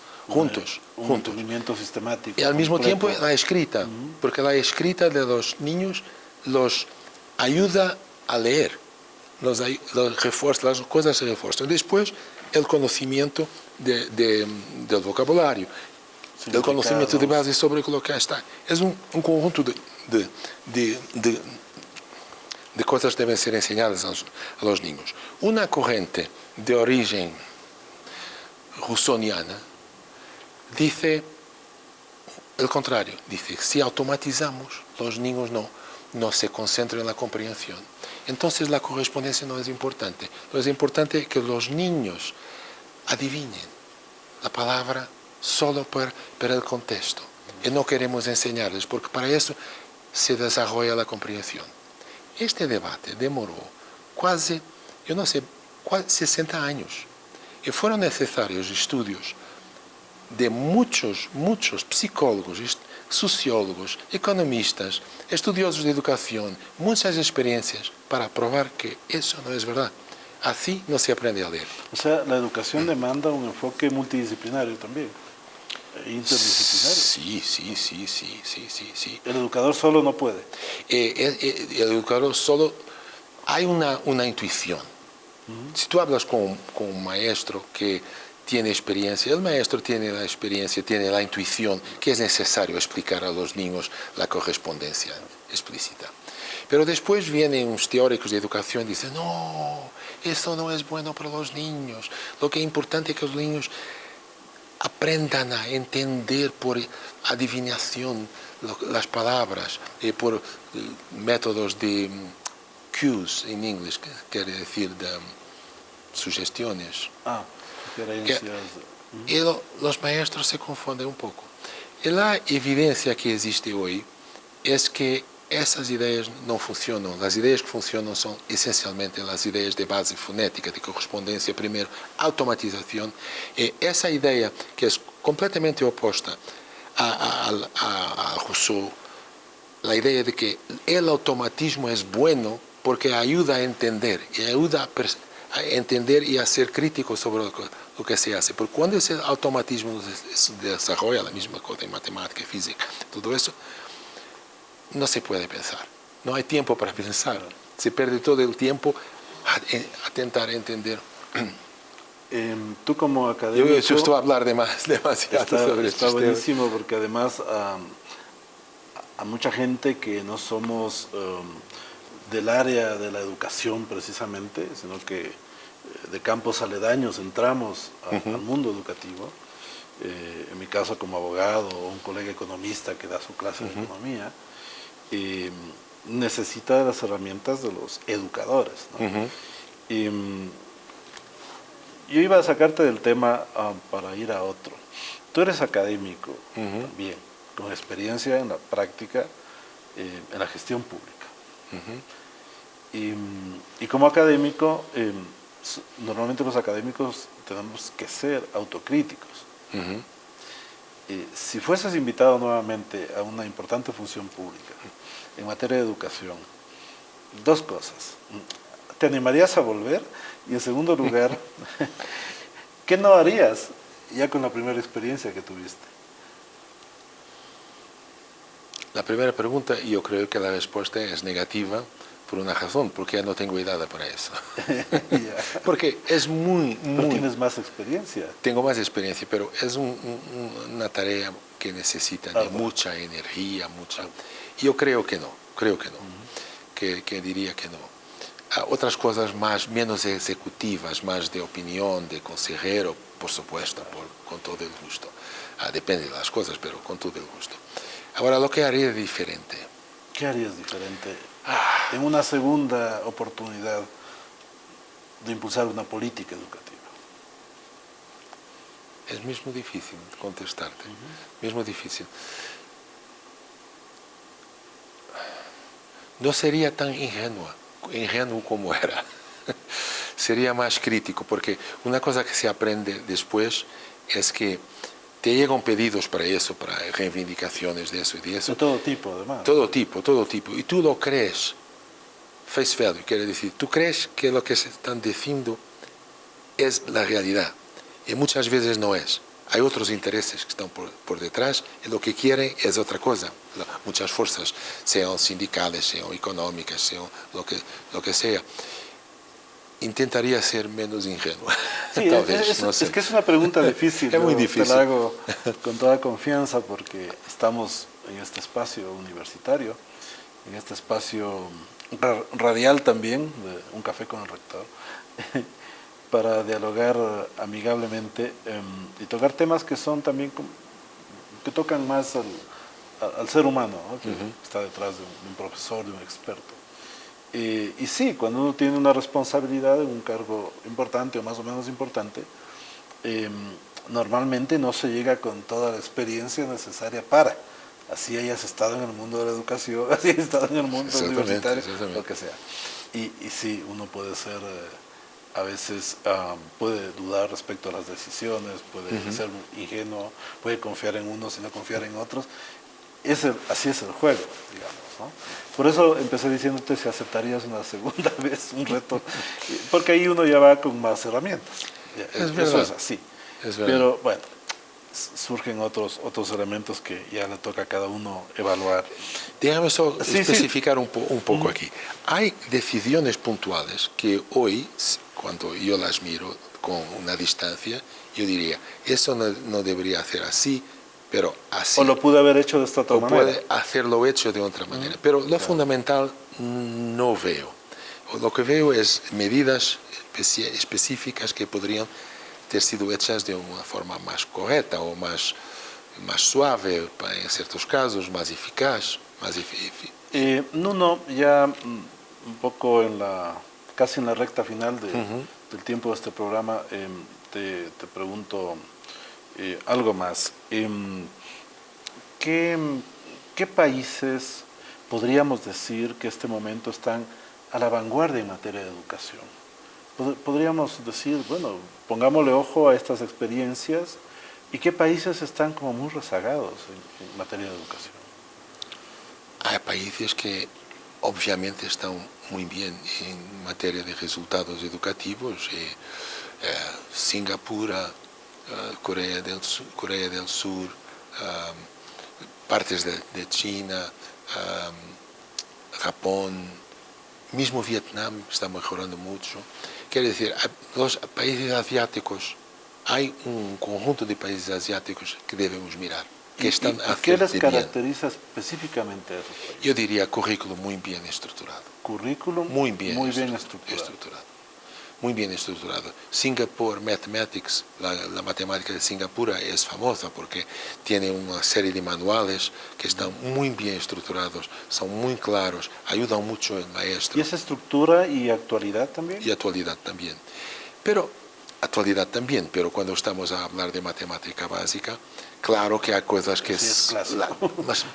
Un entendimiento sistemático. Y al mismo tiempo la escrita, porque la escrita de los niños los ayuda a leer, los refuerza, las cosas se refuerzan. Después, el conocimiento del vocabulario, el conocimiento de base sobre lo que está. Es un conjunto de cosas que deben ser enseñadas a los niños. Una corriente de origen rousseauiana dice el contrario, dice, si automatizamos, los niños no se concentran en la comprensión. Entonces la correspondencia no es importante. Lo es importante que los niños adivinen la palabra solo por el contexto. Y no queremos enseñarles, porque para eso se desarrolla la comprensión. Este debate demoró casi 60 años. Y fueron necesarios estudios de muchos psicólogos, sociólogos, economistas, estudiosos de educación, muchas experiencias para probar que eso no es verdad. Así no se aprende a leer. O sea, la educación demanda un enfoque multidisciplinario también, interdisciplinario. Sí. El educador solo no puede. El educador solo... Hay una intuición. Si tú hablas con un maestro que tiene experiencia, el maestro tiene la experiencia, tiene la intuición que es necesario explicar a los niños la correspondencia explícita. Pero después vienen unos teóricos de educación y dicen, no, esto no es bueno para los niños. Lo que es importante es que los niños aprendan a entender por adivinación las palabras, por métodos de cues en inglés, que quiere decir de sugestiones. Y los maestros se confunden un poco. Y la evidencia que existe hoy es que esas ideas no funcionan. Las ideas que funcionan son esencialmente las ideas de base fonética, de correspondencia primero, automatización. Y esa idea que es completamente opuesta a Rousseau, la idea de que el automatismo es bueno porque ayuda a entender, y ayuda a entender y a ser crítico sobre lo que se hace. Porque cuando ese automatismo se desarrolla, la misma cosa en matemática, física, todo eso, no se puede pensar. No hay tiempo para pensar. Se pierde todo el tiempo a intentar entender. Tú como académico... Yo estoy a hablar demasiado sobre esto. Está buenísimo porque además a mucha gente que no somos del área de la educación precisamente, sino que de campos aledaños entramos al mundo educativo, en mi caso como abogado o un colega economista que da su clase de economía, necesita de las herramientas de los educadores, ¿no? Yo iba a sacarte del tema para ir a otro. Tú eres académico también, con experiencia en la práctica, en la gestión pública. Y como académico, normalmente los académicos tenemos que ser autocríticos. Si fueses invitado nuevamente a una importante función pública en materia de educación, dos cosas. ¿Te animarías a volver? Y en segundo lugar, ¿qué no harías ya con la primera experiencia que tuviste? La primera pregunta, yo creo que la respuesta es negativa por una razón, porque ya no tengo edad para eso. Porque es muy... tienes más experiencia. Tengo más experiencia, pero es una tarea que necesita de mucha energía, Yo creo que no, que diría que no. Otras cosas menos ejecutivas, más de opinión, de consejero, por supuesto, con todo el gusto. Depende de las cosas, pero con todo el gusto. Ahora, lo que haría diferente. ¿Qué harías diferente en una segunda oportunidad de impulsar una política educativa? Es mismo difícil contestarte, mismo difícil. No sería tan ingenuo como era. Sería más crítico, porque una cosa que se aprende después es que te llegan pedidos para eso, para reivindicaciones de eso y de eso. De todo tipo, además. Todo tipo. Y tú lo crees. Face value, quiere decir, tú crees que lo que se están diciendo es la realidad. Y muchas veces no es. Hay otros intereses que están por detrás y lo que quieren es otra cosa. Muchas fuerzas, sean sindicales, sean económicas, sean lo que sea. Intentaría ser menos ingenuo. Sí, tal vez, no sé. Es que es una pregunta difícil. Es muy difícil. Te la hago con toda confianza porque estamos en este espacio universitario, en este espacio radial también, de Un Café con el Rector, para dialogar amigablemente y tocar temas que son también, que tocan más al ser humano, ¿no? Que está detrás de un profesor, de un experto. Y sí, cuando uno tiene una responsabilidad en un cargo importante o más o menos importante, normalmente no se llega con toda la experiencia necesaria para, así hayas estado en el mundo de la educación, así hayas estado en el mundo universitario, lo que sea. Y sí, uno puede ser, a veces puede dudar respecto a las decisiones, puede ser ingenuo, puede confiar en unos y no confiar en otros. Así es el juego, digamos, ¿no? Por eso empecé diciéndote si aceptarías una segunda vez un reto, porque ahí uno ya va con más herramientas. Eso es así. Pero bueno, surgen otros elementos que ya le toca a cada uno evaluar. Déjame especificar un poco aquí. Hay decisiones puntuales que hoy, cuando yo las miro con una distancia, yo diría, eso no debería hacer así, pero así. O lo pude haber hecho de esta otra manera. O puede hacerlo hecho de otra manera. Pero lo fundamental no veo. Lo que veo es medidas específicas que podrían ter sido hechas de una forma más correcta o más suave, en ciertos casos, más eficaz. Nuno, ya un poco casi en la recta final del tiempo de este programa, te pregunto algo más. ¿Qué países podríamos decir que este momento están a la vanguardia en materia de educación? Podríamos decir, bueno, pongámosle ojo a estas experiencias, ¿y qué países están como muy rezagados en materia de educación? Hay países que obviamente están muy bien en materia de resultados educativos. Singapur, Corea del Sur, partes de China, Japón, mismo Vietnam está mejorando mucho. Quiere decir, los países asiáticos, hay un conjunto de países asiáticos que debemos mirar, que están ¿Y qué les caracteriza específicamente a esos países? Yo diría currículum muy bien estructurado. Currículum muy bien estructurado. Muy bien estructurado. Singapore Mathematics, la matemática de Singapur es famosa porque tiene una serie de manuales que están muy bien estructurados, son muy claros, ayudan mucho al maestro. ¿Y esa estructura y actualidad también? Y actualidad también. Pero cuando estamos a hablar de matemática básica, claro que hay cosas que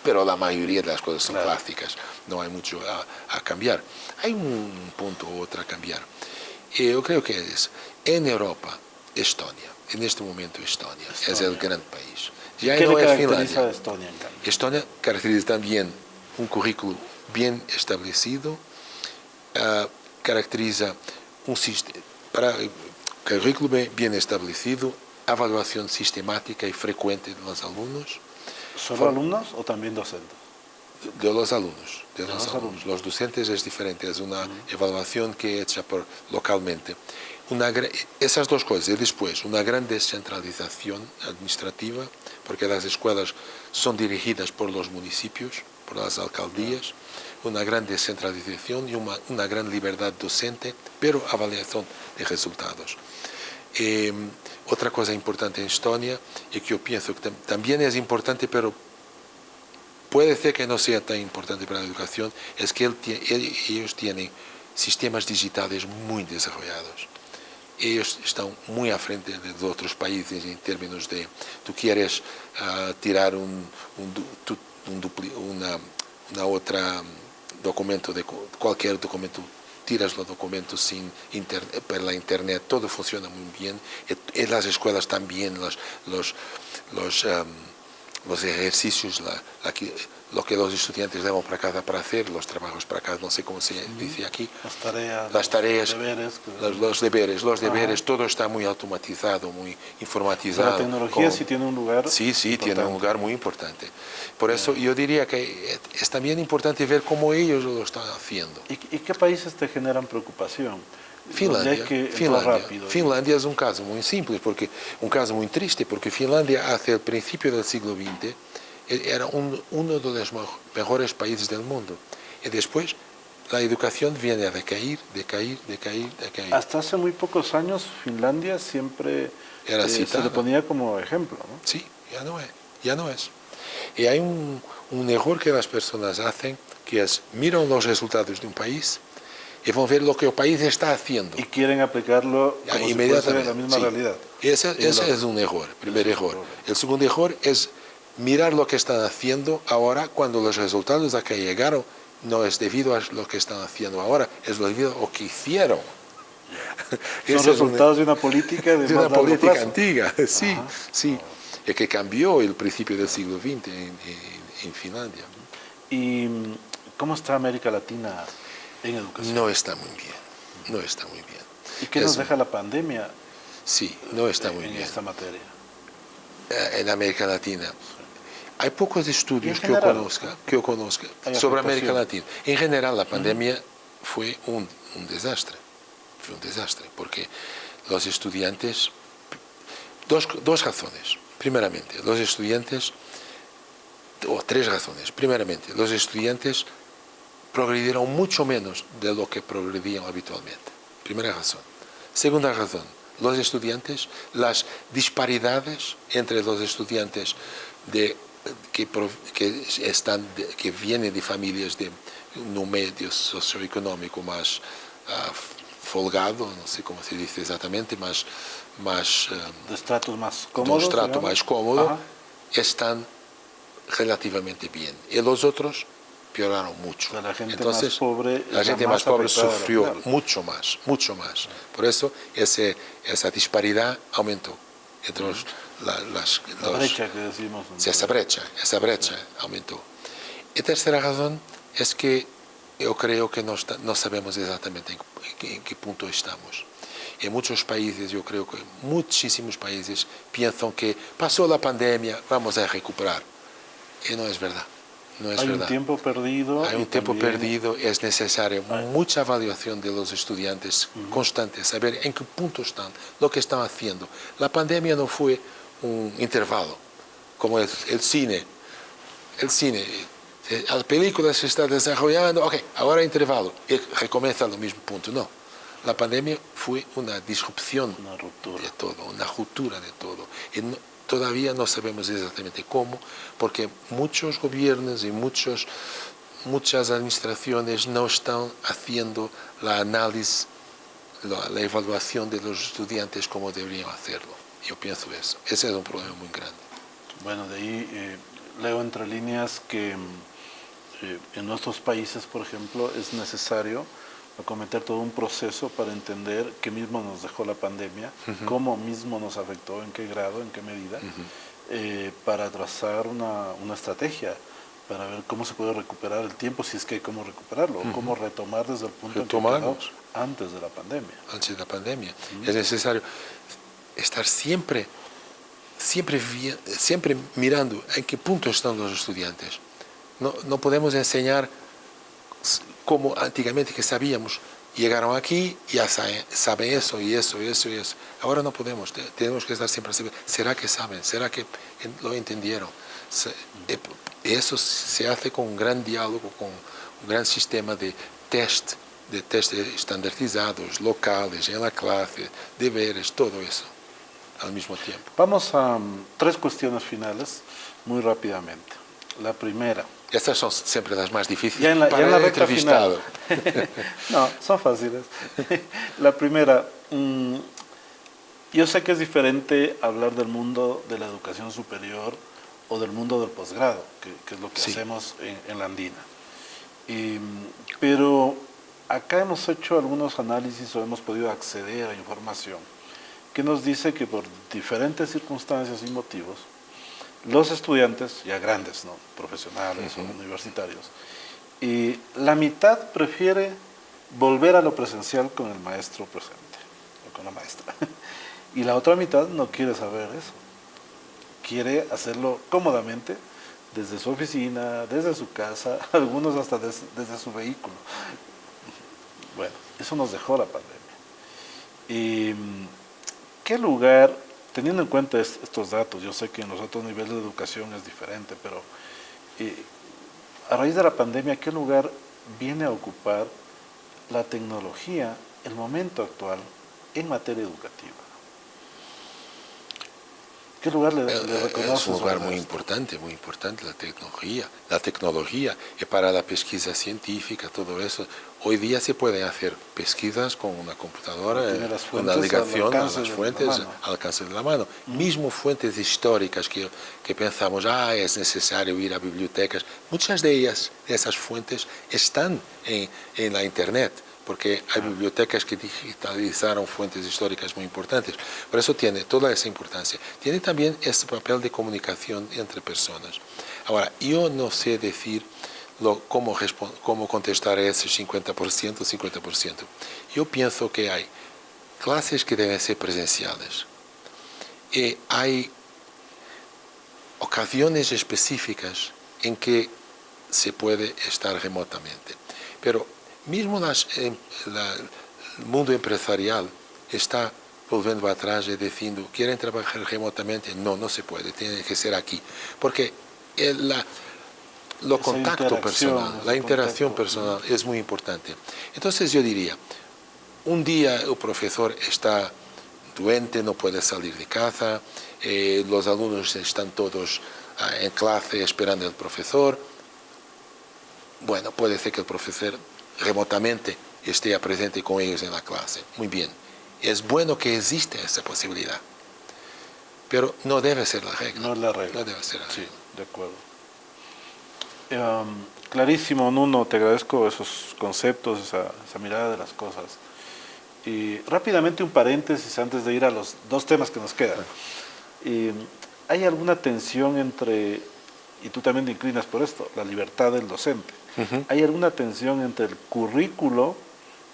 pero la mayoría de las cosas son clásicas, no hay mucho a cambiar. Hay un punto u otro a cambiar. Yo creo que en Europa, Estonia, en este momento Estonia. Es el gran país. Ya ¿Qué no le caracteriza a Estonia, en cambio? Estonia caracteriza también un currículo bien establecido, caracteriza un sistema, currículo bien establecido, evaluación sistemática y frecuente de los alumnos. ¿Solo alumnos o también docentes? De los alumnos. Los docentes es diferente, es una evaluación que es hecha localmente. Esas dos cosas, y después una gran descentralización administrativa, porque las escuelas son dirigidas por los municipios, por las alcaldías, una gran descentralización y una gran libertad docente, pero avaliación de resultados. Otra cosa importante en Estonia, y que yo pienso que también es importante, pero puede ser que no sea tan importante para la educación, es que ellos tienen sistemas digitales muy desarrollados. Ellos están muy a frente de otros países en términos de, tú quieres tirar una otra documento, cualquier documento, tiras los documentos por la internet, todo funciona muy bien. En las escuelas también los ejercicios, lo que los estudiantes llevan para casa para hacer, los trabajos para casa, no sé cómo se dice aquí. Las tareas, los deberes, todo está muy automatizado, muy informatizado. La tecnología sí tiene un lugar importante. Tiene un lugar muy importante. Por eso yo diría que es también importante ver cómo ellos lo están haciendo. ¿Y qué países te generan preocupación? Finlandia es un caso muy simple, un caso muy triste, porque Finlandia hacia el principio del siglo XX era uno de los mejores países del mundo. Y después la educación viene a decaer. Hasta hace muy pocos años Finlandia siempre se le ponía como ejemplo, ¿no? Sí, ya no es. Y hay un error que las personas hacen, que es miran los resultados de un país y van a ver lo que el país está haciendo. Y quieren aplicarlo como inmediatamente la misma realidad. Ese es un error, primer error. El segundo error es mirar lo que están haciendo ahora cuando los resultados a que llegaron no es debido a lo que están haciendo ahora, es debido a lo que hicieron. Son resultados de una política de una política antigua, sí, que cambió el principio del siglo XX en Finlandia. ¿Y cómo está América Latina en educación? No está muy bien. ¿Y qué nos deja la pandemia? Sí, no está muy bien. En esta materia. En América Latina. Hay pocos estudios que yo conozca sobre América Latina. En general, la pandemia fue un desastre. fue un desastre, porque los estudiantes, dos razones. Primeramente, los estudiantes, o tres razones. Primeramente, los estudiantes progredieron mucho menos de lo que progredían habitualmente. Primera razón. Segunda razón, los estudiantes, las disparidades entre los estudiantes que vienen de familias de un medio socioeconómico más folgado, no sé cómo se dice exactamente, de estratos más de cómodos, un estrato digamos. más cómodo, Ajá. están relativamente bien. Y los otros peoraron mucho. O sea, la gente Entonces, más pobre, la es gente la más pobre afectada de lo sufrió general. mucho más, mucho más. Por eso esa disparidad aumentó entre La brecha que decimos. sí, esa brecha aumentó. Y tercera razón es que yo creo que no sabemos exactamente en qué punto estamos. En muchos países, yo creo que muchísimos países piensan que pasó la pandemia, vamos a recuperar. Y no es verdad. No es Hay verdad. un tiempo perdido. Hay y un tiempo también perdido, es necesaria mucha evaluación de los estudiantes constante, saber en qué punto están, lo que están haciendo. La pandemia no fue un intervalo, como el cine. El cine, la película se está desarrollando, ok, ahora intervalo, y recomienza al mismo punto. No, la pandemia fue una disrupción una ruptura. de todo, una ruptura de todo. Y todavía no sabemos exactamente cómo, porque muchos gobiernos y muchas administraciones no están haciendo la análisis, la evaluación de los estudiantes como deberían hacerlo. Yo pienso eso. Ese es un problema muy grande. Bueno, de ahí leo entre líneas que en nuestros países, por ejemplo, es necesario acometer todo un proceso para entender qué mismo nos dejó la pandemia, cómo mismo nos afectó, en qué grado, en qué medida, para trazar una estrategia, para ver cómo se puede recuperar el tiempo, si es que hay cómo recuperarlo, o cómo retomar desde el punto en que quedó antes de la pandemia. Antes de la pandemia. Es necesario estar siempre mirando en qué punto están los estudiantes. No podemos enseñar como antiguamente que sabíamos, llegaron aquí, ya saben eso y eso y eso y eso. Ahora no podemos, tenemos que estar siempre a saber, ¿será que saben? ¿Será que lo entendieron? Eso se hace con un gran diálogo, con un gran sistema de test estandarizados, locales, en la clase, deberes, todo eso al mismo tiempo. Vamos a tres cuestiones finales, muy rápidamente. La primera. Estas son siempre las más difíciles Ya en la el recta entrevistado. final. No, son fáciles. La primera, yo sé que es diferente hablar del mundo de la educación superior o del mundo del posgrado, que es lo que hacemos en la Andina. Pero acá hemos hecho algunos análisis o hemos podido acceder a información que nos dice que por diferentes circunstancias y motivos, los estudiantes, ya grandes, ¿no?, profesionales o universitarios, la mitad prefiere volver a lo presencial con el maestro presente, o con la maestra. Y la otra mitad no quiere saber eso. Quiere hacerlo cómodamente, desde su oficina, desde su casa, algunos hasta desde su vehículo. Bueno, eso nos dejó la pandemia. ¿Qué lugar, teniendo en cuenta estos datos, yo sé que en los otros niveles de educación es diferente, pero a raíz de la pandemia, ¿qué lugar viene a ocupar la tecnología, el momento actual, en materia educativa? ¿Qué lugar le reconoces? Es un lugar muy importante la tecnología. La tecnología y para la pesquisa científica, todo eso. Hoy día se pueden hacer pesquisas con una computadora, una navegación a las fuentes al alcance de la mano. Mismo fuentes históricas que pensamos, es necesario ir a bibliotecas. Muchas de ellas, esas fuentes, están en la Internet, porque hay bibliotecas que digitalizaron fuentes históricas muy importantes. Por eso tiene toda esa importancia. Tiene también este papel de comunicación entre personas. Ahora, yo no sé decir cómo contestar a ese 50%. Yo pienso que hay clases que deben ser presenciales. Y hay ocasiones específicas en que se puede estar remotamente. Pero mismo el mundo empresarial está volviendo atrás y diciendo, ¿quieren trabajar remotamente? No, no se puede, tiene que ser aquí. Porque lo contacto personal, la interacción personal es muy importante. Entonces yo diría, un día el profesor está doente, no puede salir de casa, los alumnos están todos en clase esperando al profesor. Bueno, puede ser que el profesor remotamente esté presente con ellos en la clase. Muy bien. Es bueno que exista esa posibilidad, pero no debe ser la regla. No es la regla. No debe ser la regla. Sí, de acuerdo. Clarísimo, Nuno, te agradezco esos conceptos, esa mirada de las cosas. Y rápidamente un paréntesis antes de ir a los dos temas que nos quedan. ¿Hay alguna tensión entre, y tú también te inclinas por esto, la libertad del docente? ¿Hay alguna tensión entre el currículo,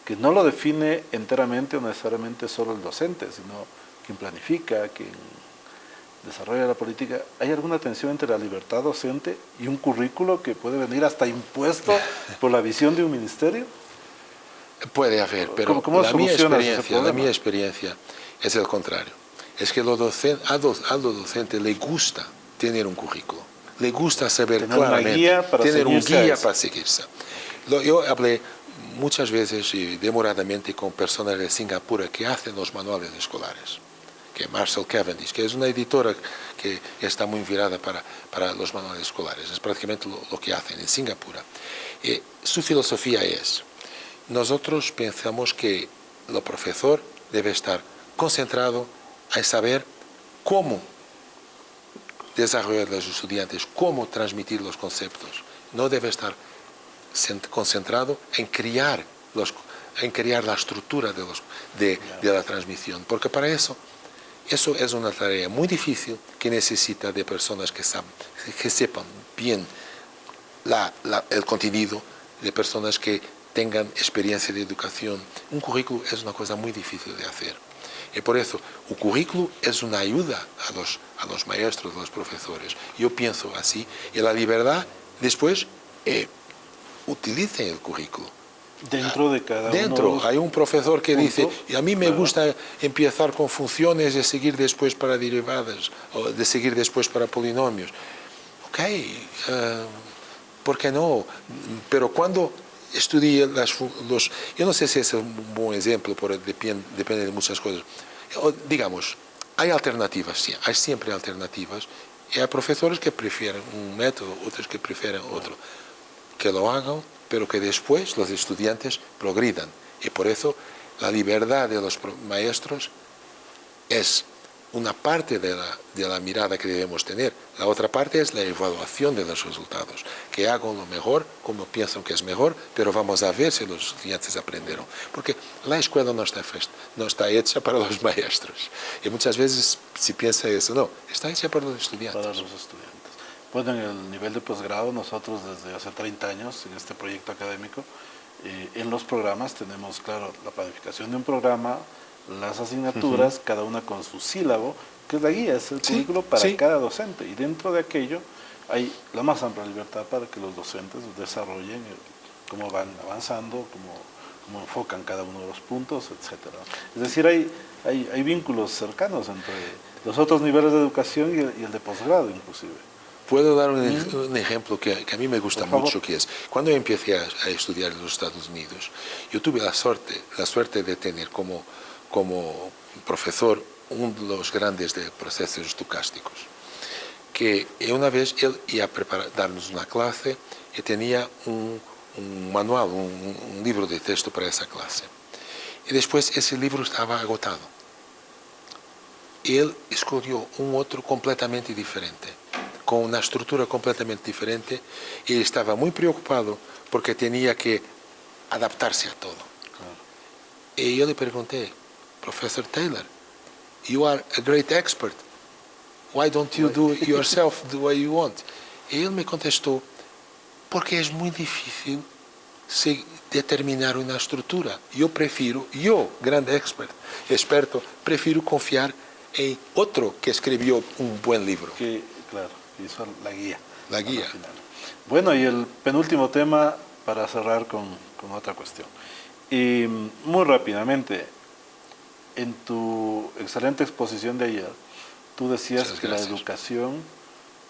que no lo define enteramente o necesariamente solo el docente, sino quien planifica, quien desarrolla la política? ¿Hay alguna tensión entre la libertad docente y un currículo que puede venir hasta impuesto por la visión de un ministerio? Puede haber, pero ¿Cómo la mi experiencia es el contrario. Es que a los docentes le gusta tener un currículo, le gusta saber tener claramente, tener un guía para seguirse. Yo hablé muchas veces y demoradamente con personas de Singapur que hacen los manuales escolares, que Marcel Cavendish, que es una editora que está muy virada para los manuales escolares, es prácticamente lo que hacen en Singapur. Su filosofía es, nosotros pensamos que el profesor debe estar concentrado en saber cómo desarrollar a los estudiantes, cómo transmitir los conceptos. No debe estar concentrado en crear la estructura de la transmisión, porque para eso es una tarea muy difícil que necesita de personas que sepan bien el contenido, de personas que tengan experiencia de educación. Un currículo es una cosa muy difícil de hacer. Y por eso, el currículo es una ayuda a los maestros, a los profesores. Yo pienso así. Y la libertad, después, utilicen el currículo. Dentro de cada uno. Hay un profesor que dice, y a mí me gusta empezar con funciones y seguir después para derivadas, o de seguir después para polinomios. Ok, ¿por qué no? Pero cuando estudie yo no sé si es un buen ejemplo, porque depende de muchas cosas. Digamos, hay alternativas, sí, hay siempre alternativas, y hay profesores que prefieren un método, otros que prefieren otro. Que lo hagan, pero que después los estudiantes progredan. Y por eso la libertad de los maestros es una parte de la mirada que debemos tener. La otra parte es la evaluación de los resultados, que hagan lo mejor, como piensan que es mejor, pero vamos a ver si los estudiantes aprendieron. Porque la escuela no está hecha para los maestros. Y muchas veces se piensa eso, no, está hecha para los estudiantes. Para los estudiantes. Bueno, en el nivel de posgrado, nosotros desde hace 30 años, en este proyecto académico, en los programas tenemos, claro, la planificación de un programa, las asignaturas, cada una con su sílabo, que es la guía, es el currículo para cada docente. Y dentro de aquello hay la más amplia libertad para que los docentes desarrollen cómo van avanzando, cómo enfocan cada uno de los puntos, etc. Es decir, hay vínculos cercanos entre los otros niveles de educación y el de posgrado, inclusive. Puedo dar un ejemplo que a mí me gusta mucho, que es, cuando yo empecé a estudiar en los Estados Unidos, yo tuve la suerte de tener como profesor uno de los grandes de procesos estocásticos, que una vez él iba a darnos una clase y tenía un manual, un libro de texto para esa clase. Y después ese libro estaba agotado. Él escogió un otro completamente diferente, con una estructura completamente diferente, y estaba muy preocupado porque tenía que adaptarse a todo. Y yo le pregunté, Professor Taylor, you are a great expert. Why don't you do it yourself the way you want? Y él me contestó, porque es muy difícil determinar una estructura. Yo, grande experto, prefiero confiar en otro que escribió un buen libro. Claro, hizo la guía. La guía. Bueno, y el penúltimo tema para cerrar con otra cuestión. Y muy rápidamente, en tu excelente exposición de ayer, tú decías que la educación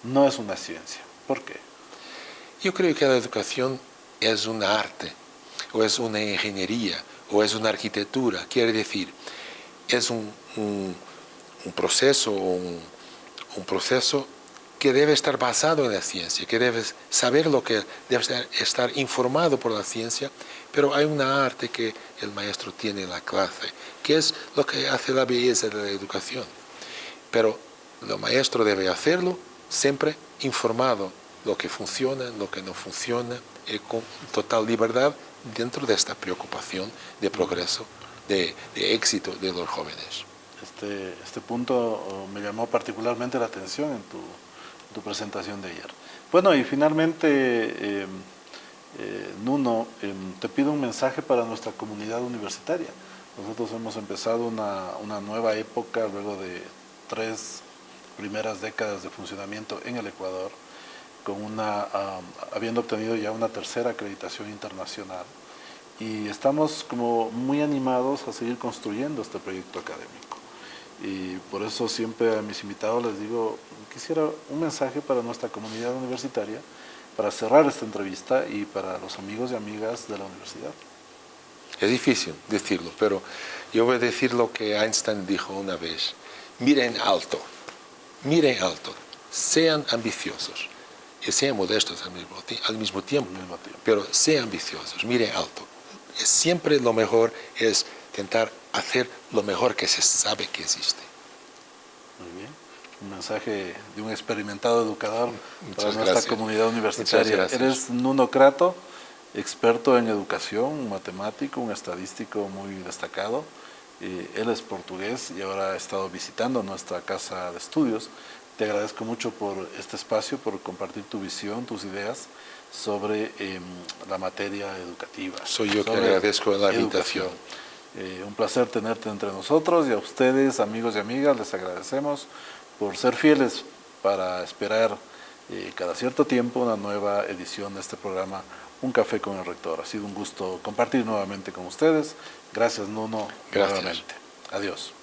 no es una ciencia. ¿Por qué? Yo creo que la educación es un arte, o es una ingeniería, o es una arquitectura. Quiere decir, es un proceso, un proceso que debe estar basado en la ciencia, que debes saber lo que debe estar informado por la ciencia, pero hay una arte que el maestro tiene en la clase, que es lo que hace la belleza de la educación. Pero el maestro debe hacerlo siempre informado lo que funciona, lo que no funciona, con total libertad dentro de esta preocupación de progreso, de éxito de los jóvenes. Este punto me llamó particularmente la atención en tu presentación de ayer. Bueno, y finalmente, Nuno, te pido un mensaje para nuestra comunidad universitaria. Nosotros hemos empezado una nueva época luego de 3 primeras décadas de funcionamiento en el Ecuador, habiendo obtenido ya una tercera acreditación internacional, y estamos como muy animados a seguir construyendo este proyecto académico. Y por eso siempre a mis invitados les digo, quisiera un mensaje para nuestra comunidad universitaria para cerrar esta entrevista y para los amigos y amigas de la universidad. Es difícil decirlo, pero yo voy a decir lo que Einstein dijo una vez. Miren alto, sean ambiciosos y sean modestos al mismo tiempo, pero sean ambiciosos, miren alto. Siempre lo mejor es intentar hacer lo mejor que se sabe que existe. Muy bien. Un mensaje de un experimentado educador para nuestra gracias. comunidad universitaria. Eres Nuno Crato, experto en educación, un matemático, un estadístico muy destacado. Él es portugués y ahora ha estado visitando nuestra casa de estudios. Te agradezco mucho por este espacio, por compartir tu visión, tus ideas sobre la materia educativa. Soy yo que agradezco la invitación. Un placer tenerte entre nosotros, y a ustedes, amigos y amigas, les agradecemos por ser fieles para esperar cada cierto tiempo una nueva edición de este programa Un Café con el Rector. Ha sido un gusto compartir nuevamente con ustedes. Gracias, Nuno. Gracias. Nuevamente. Adiós.